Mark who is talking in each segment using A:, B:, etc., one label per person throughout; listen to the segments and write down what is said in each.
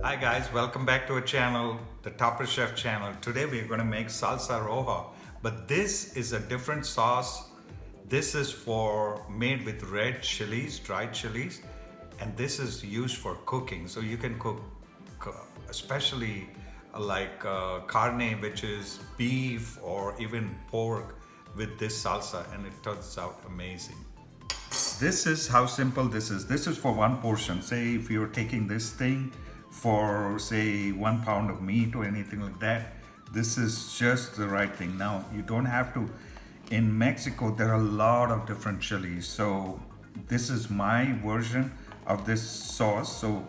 A: Hi guys, welcome back to our channel, the Topper Chef channel. Today we're going to make Salsa Roja, but this is a different sauce. This is for made with red chilies, dried chilies, and this is used for cooking. So you can cook, especially like carne, which is beef or even pork with this salsa, and it turns out amazing. This is how simple this is. This is for one portion. Say if you're taking this thing for say 1 pound of meat or anything like that, this is just the right thing. Now you don't have to. In Mexico there are a lot of different chilies, so this is my version of this sauce. So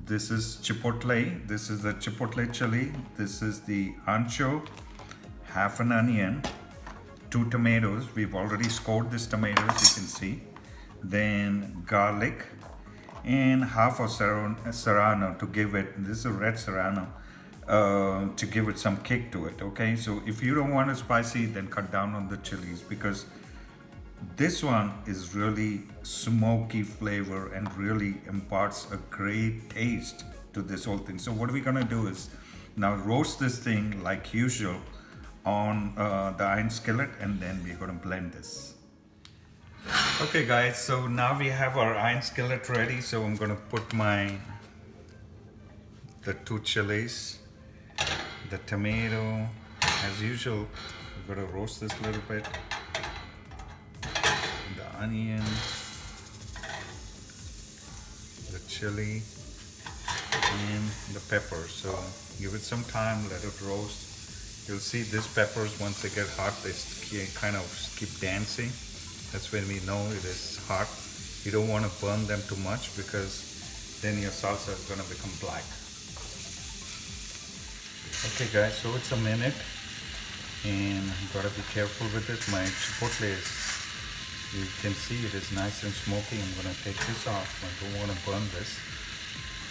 A: this is chipotle, this is the chipotle chili, this is the ancho, half an onion, 2 tomatoes. We've already scored these tomatoes, you can see. Then garlic and half of serrano to give it, this is a red serrano, to give it some kick to it. Okay, so if you don't want it spicy, then cut down on the chilies, because this one is really smoky flavor and really imparts a great taste to this whole thing. So what we're gonna do is now roast this thing like usual on the iron skillet, and then we're gonna blend this. Okay guys, so now we have our iron skillet ready. So I'm gonna put the 2 chilies, the tomato, as usual. We're gonna roast this a little bit. The onion, the chili, and the pepper. So give it some time, let it roast. You'll see these peppers, once they get hot, they kind of keep dancing. That's when we know it is hot. You don't want to burn them too much, because then your salsa is going to become black. Okay guys, so it's a minute, and you gotta be careful with this. My chipotle is, you can see it is nice and smoky. I'm gonna take this off. I don't want to burn this.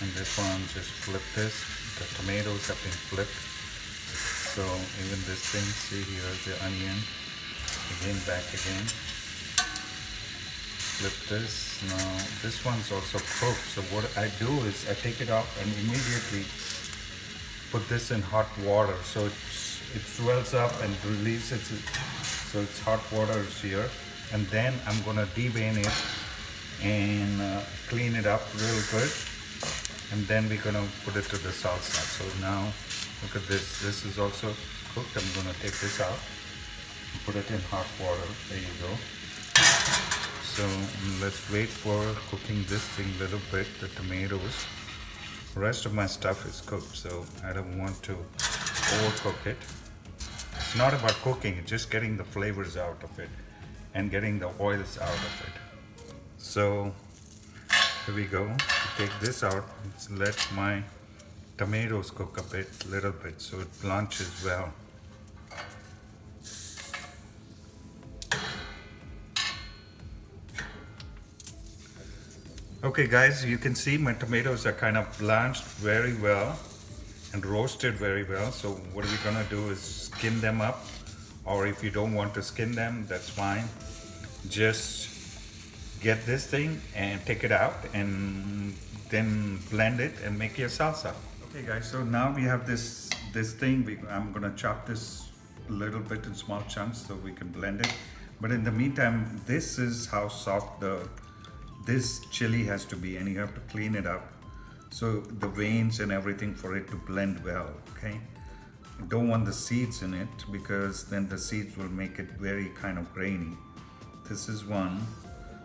A: And this one, just flip this. The tomatoes have been flipped. So even this thing, see here, the onion, again, back again. Flip this. Now this one's also cooked. So what I do is I take it off and immediately put this in hot water. So it swells up and relieves it. So it's hot water is here. And then I'm gonna devein it and clean it up real good. And then we're gonna put it to the salsa. So now look at this. This is also cooked. I'm gonna take this out and put it in hot water. There you go. So let's wait for cooking this thing a little bit, the tomatoes. The rest of my stuff is cooked, so I don't want to overcook it. It's not about cooking, it's just getting the flavors out of it and getting the oils out of it. So here we go. Take this out. Let's let my tomatoes cook a little bit, so it blanches well. Okay guys, you can see my tomatoes are kind of blanched very well and roasted very well. So what we're gonna do is skin them up, or if you don't want to skin them, that's fine. Just get this thing and take it out and then blend it and make your salsa. Okay guys, so now we have this thing. I'm gonna chop this a little bit in small chunks so we can blend it. But in the meantime, this is how soft this chili has to be, and you have to clean it up, so the veins and everything for it to blend well. Okay, you don't want the seeds in it, because then the seeds will make it very kind of grainy. This is one.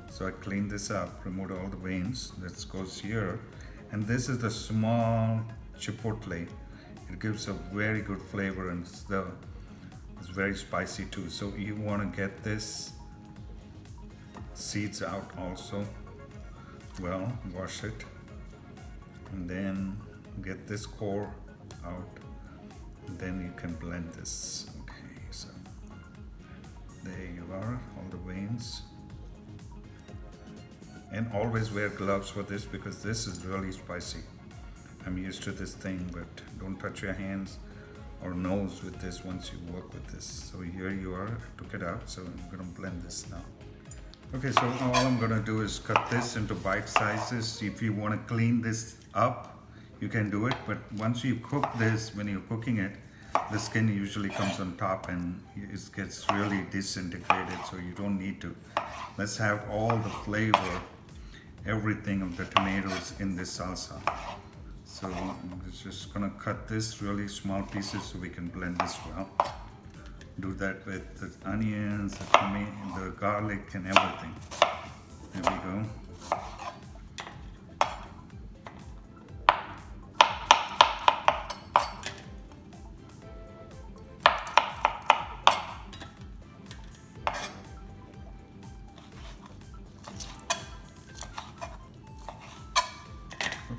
A: So I cleaned this up, removed all the veins. This goes here, and this is the small chipotle. It gives a very good flavor, and it's very spicy too. So you want to get this seeds out also. Well, wash it, and then get this core out, and then you can blend this. Okay, so there you are, all the veins. And always wear gloves for this, because this is really spicy. I'm used to this thing, but don't touch your hands or nose with this once you work with this. So here you are, I took it out, so I'm gonna blend this now. Okay, so all I'm gonna do is cut this into bite sizes. If you wanna clean this up, you can do it, but once you cook this, when you're cooking it, the skin usually comes on top and it gets really disintegrated, so you don't need to. Let's have all the flavor, everything of the tomatoes in this salsa. So I'm just gonna cut this really small pieces so we can blend this well. Do that with the onions, the tomato, the garlic and everything. There we go.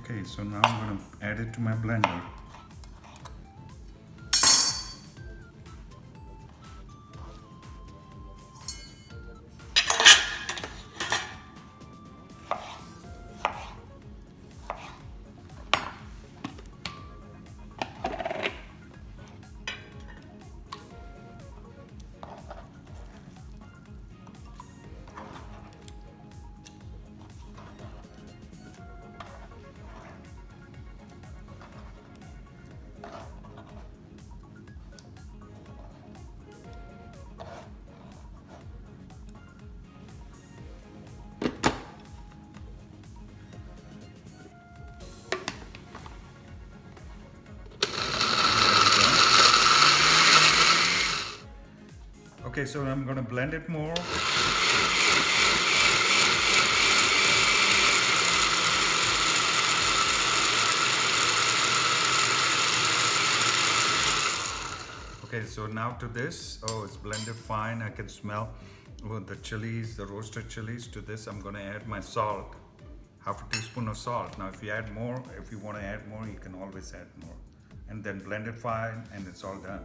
A: Okay, so now I'm going to add it to my blender. Okay, so I'm going to blend it more. Okay, so now to this, oh, it's blended fine. I can smell the chilies, the roasted chilies. To this, I'm going to add my salt, half a teaspoon of salt. Now, if you add more, if you want to add more, you can always add more. And then blend it fine, and it's all done.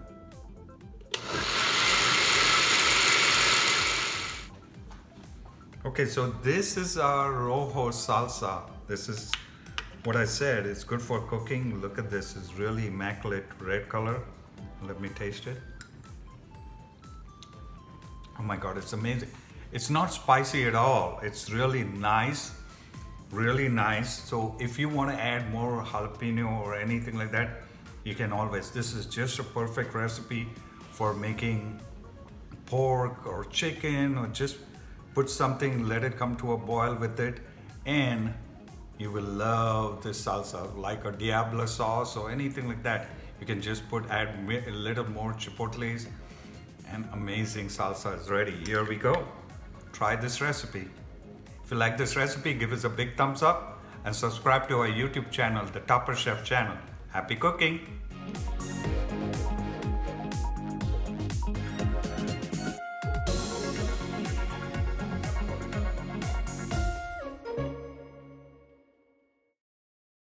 A: Okay, so this is our rojo salsa. This is what I said, it's good for cooking. Look at this, it's really immaculate red color. Let me taste it. Oh my God, it's amazing. It's not spicy at all. It's really nice, really nice. So if you want to add more jalapeno or anything like that, you can always. This is just a perfect recipe for making pork or chicken, or just put something, let it come to a boil with it, and you will love this salsa. Like a Diablo sauce or anything like that, you can just add a little more chipotles, and amazing salsa is ready. Here we go. Try this recipe. If you like this recipe, give us a big thumbs up and subscribe to our YouTube channel, the Topper Chef channel. Happy cooking!